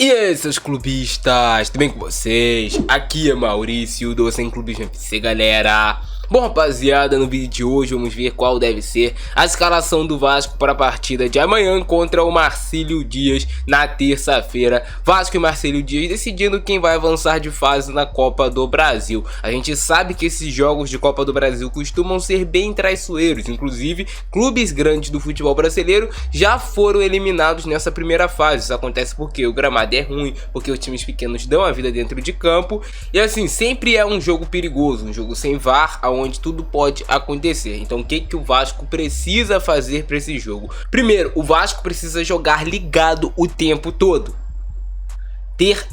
E aí, seus clubistas, tudo bem com vocês? Aqui é Maurício do Sem Clubismo FC, galera. Bom, rapaziada, no vídeo de hoje vamos ver qual deve ser a escalação do Vasco para a partida de amanhã contra o Marcílio Dias na terça-feira. Vasco e Marcílio Dias decidindo quem vai avançar de fase na Copa do Brasil. A gente sabe que esses jogos de Copa do Brasil costumam ser bem traiçoeiros, inclusive clubes grandes do futebol brasileiro já foram eliminados nessa primeira fase. Isso acontece porque o gramado é ruim, porque os times pequenos dão a vida dentro de campo e assim, sempre é um jogo perigoso, um jogo sem VAR, onde tudo pode acontecer. Então o que o Vasco precisa fazer para esse jogo? Primeiro, o Vasco precisa jogar ligado o tempo todo, ter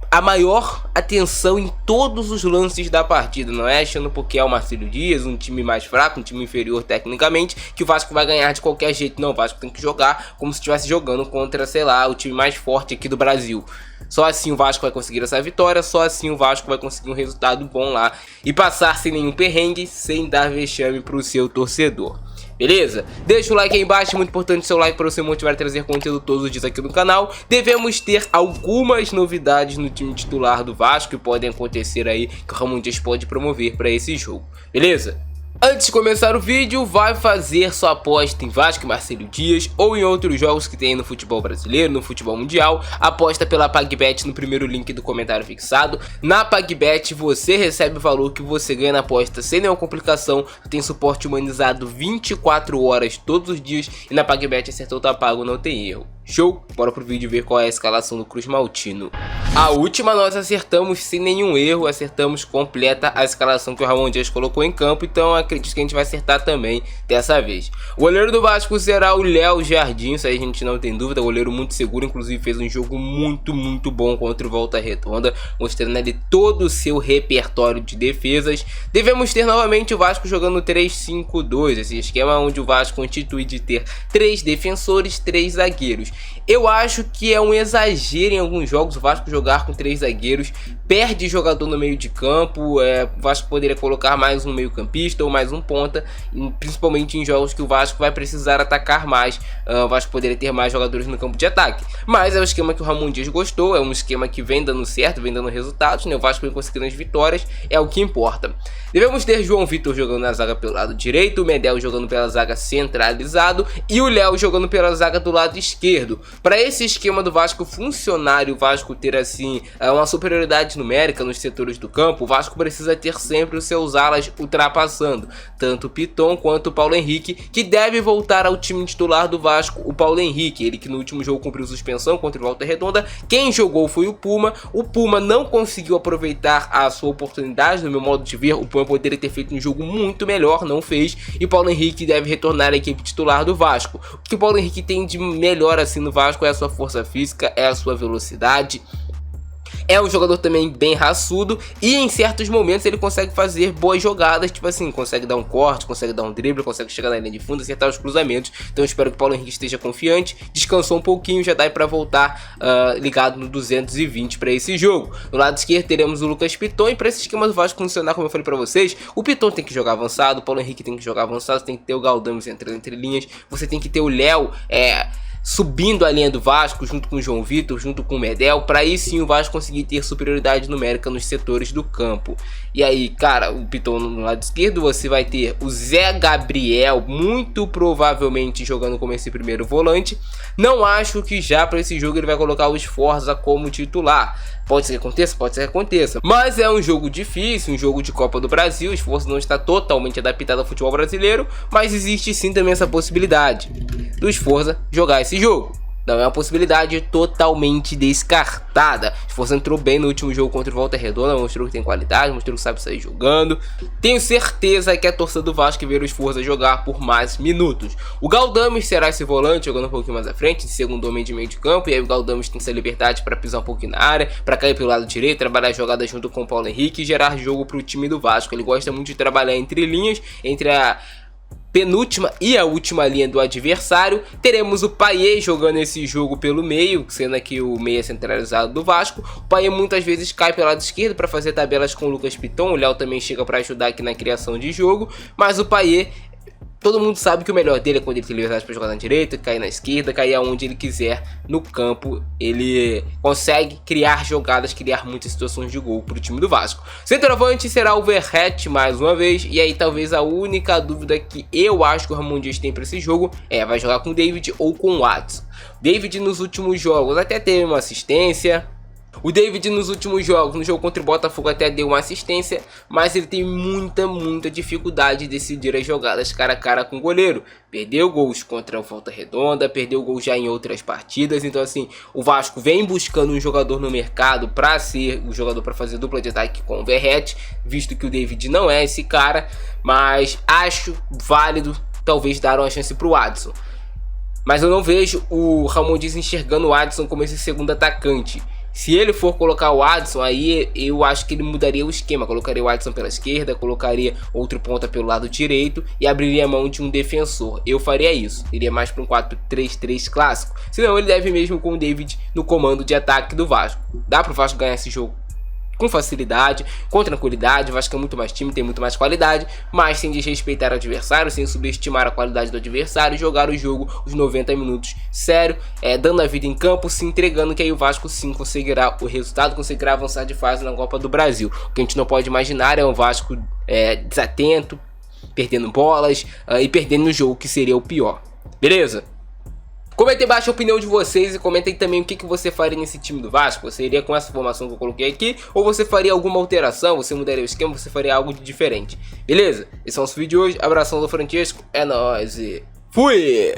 a maior atenção em todos os lances da partida. Não é achando porque é o Marcílio Dias, um time mais fraco, um time inferior tecnicamente, que o Vasco vai ganhar de qualquer jeito. Não, o Vasco tem que jogar como se estivesse jogando contra, sei lá, o time mais forte aqui do Brasil. Só assim o Vasco vai conseguir essa vitória, só assim o Vasco vai conseguir um resultado bom lá e passar sem nenhum perrengue, sem dar vexame para o seu torcedor. Beleza? Deixa o like aí embaixo, é muito importante o seu like para você motivar a trazer conteúdo todos os dias aqui no canal. Devemos ter algumas novidades no time titular do Vasco que podem acontecer aí, que o Ramon Dias pode promover para esse jogo. Beleza? Antes de começar o vídeo, vai fazer sua aposta em Vasco e Marcílio Dias ou em outros jogos que tem no futebol brasileiro, no futebol mundial. Aposta pela PagBet no primeiro link do comentário fixado. Na PagBet você recebe o valor que você ganha na aposta sem nenhuma complicação. Tem suporte humanizado 24 horas todos os dias e na PagBet acertou, tá pago, não tem erro. Show? Bora pro vídeo ver qual é a escalação do Cruz Maltino. A última nós acertamos sem nenhum erro, acertamos completa a escalação que o Ramon Dias colocou em campo, então acredito que a gente vai acertar também dessa vez. O goleiro do Vasco será o Léo Jardim, isso aí a gente não tem dúvida, goleiro muito seguro, inclusive fez um jogo muito bom contra o Volta Redonda, mostrando ali todo o seu repertório de defesas. Devemos ter novamente o Vasco jogando 3-5-2, esse esquema onde o Vasco constitui de ter 3 defensores, 3 zagueiros. Eu acho que é um exagero em alguns jogos o Vasco jogar com 3 zagueiros, perde jogador no meio de campo. O Vasco poderia colocar mais um meio campista ou mais um ponta, principalmente em jogos que o Vasco vai precisar atacar mais. O Vasco poderia ter mais jogadores no campo de ataque, mas é o esquema que o Ramon Dias gostou, é um esquema que vem dando certo, vem dando resultados, né? O Vasco vem conseguindo as vitórias, é o que importa. Devemos ter João Vitor jogando na zaga pelo lado direito, o Medel jogando pela zaga centralizado e o Léo jogando pela zaga do lado esquerdo. Para esse esquema do Vasco funcionar e o Vasco ter assim uma superioridade numérica nos setores do campo, o Vasco precisa ter sempre os seus alas ultrapassando, tanto o Piton quanto o Paulo Henrique, que deve voltar ao time titular do Vasco. O Paulo Henrique, ele que no último jogo cumpriu suspensão contra o Volta Redonda, quem jogou foi o Puma não conseguiu aproveitar a sua oportunidade, no meu modo de ver. O Puma poderia ter feito um jogo muito melhor, não fez, e o Paulo Henrique deve retornar à equipe titular do Vasco. O que o Paulo Henrique tem de melhor assim no Vasco é a sua força física, é a sua velocidade. É um jogador também bem raçudo e em certos momentos ele consegue fazer boas jogadas, tipo assim, consegue dar um corte, consegue dar um drible, consegue chegar na linha de fundo, acertar os cruzamentos. Então eu espero que o Paulo Henrique esteja confiante, descansou um pouquinho, já dá para voltar ligado no 220 para esse jogo. No lado esquerdo teremos o Lucas Piton e para esse esquema do Vasco funcionar, como eu falei para vocês, o Piton tem que jogar avançado, o Paulo Henrique tem que jogar avançado, tem que ter o Galdames entrando entre linhas, você tem que ter o Léo subindo a linha do Vasco junto com o João Vitor, junto com o Medel, para aí sim o Vasco conseguir ter superioridade numérica nos setores do campo. E aí, cara, o Piton no lado esquerdo, você vai ter o Zé Gabriel, muito provavelmente jogando como esse primeiro volante. Não acho que já para esse jogo ele vai colocar o Sforza como titular. Pode ser que aconteça, pode ser que aconteça, mas é um jogo difícil, um jogo de Copa do Brasil. O Sforza não está totalmente adaptado ao futebol brasileiro, mas existe sim também essa possibilidade do Sforza jogar esse jogo. Não é uma possibilidade totalmente descartada. O Sforza entrou bem no último jogo contra o Volta Redonda, mostrou que tem qualidade, mostrou que sabe sair jogando. Tenho certeza que a torcida do Vasco ver o Sforza jogar por mais minutos. O Galdames será esse volante, jogando um pouquinho mais à frente, de segundo homem de meio de campo. E aí o Galdames tem essa liberdade para pisar um pouquinho na área, para cair pelo lado direito, trabalhar a jogada junto com o Paulo Henrique e gerar jogo para o time do Vasco. Ele gosta muito de trabalhar entre linhas, entre a penúltima e a última linha do adversário. Teremos o Payet jogando esse jogo pelo meio, sendo aqui o meia centralizado do Vasco. O Payet muitas vezes cai pelo lado esquerdo para fazer tabelas com o Lucas Piton. O Léo também chega para ajudar aqui na criação de jogo, mas o Payet Todo mundo sabe que o melhor dele é quando ele tem liberdade para jogar na direita, cair na esquerda, cair aonde ele quiser no campo. Ele consegue criar jogadas, criar muitas situações de gol para o time do Vasco. Centroavante será o Verratti mais uma vez. E aí talvez a única dúvida que eu acho que o Ramon Dias tem para esse jogo é: vai jogar com o David ou com o Watson? David nos últimos jogos até teve uma assistência. O David nos últimos jogos, no jogo contra o Botafogo, até deu uma assistência, mas ele tem muita dificuldade de decidir as jogadas cara a cara com o goleiro. Perdeu gols contra o Volta Redonda, perdeu gols já em outras partidas. Então assim, o Vasco vem buscando um jogador no mercado para ser o jogador para fazer dupla de ataque com o Verratti, visto que o David não é esse cara, mas acho válido talvez dar uma chance para o Adson. Mas eu não vejo o Ramon Dias enxergando o Adson como esse segundo atacante. Se ele for colocar o Adson, aí eu acho que ele mudaria o esquema. Colocaria o Adson pela esquerda, colocaria outro ponta pelo lado direito e abriria a mão de um defensor. Eu faria isso. Iria mais para um 4-3-3 clássico. Senão ele deve mesmo com o David no comando de ataque do Vasco. Dá para o Vasco ganhar esse jogo com facilidade, com tranquilidade. O Vasco é muito mais time, tem muito mais qualidade, mas sem desrespeitar o adversário, sem subestimar a qualidade do adversário, jogar o jogo os 90 minutos sério, dando a vida em campo, se entregando, que aí o Vasco sim conseguirá o resultado, conseguirá avançar de fase na Copa do Brasil. O que a gente não pode imaginar é um Vasco desatento, perdendo bolas e perdendo no jogo, que seria o pior. Beleza? Comentem embaixo a opinião de vocês e comentem também o que você faria nesse time do Vasco. Você iria com essa formação que eu coloquei aqui, ou você faria alguma alteração, você mudaria o esquema, você faria algo de diferente. Beleza? Esse é o nosso vídeo de hoje. Abração do Francesco, é nóis e fui!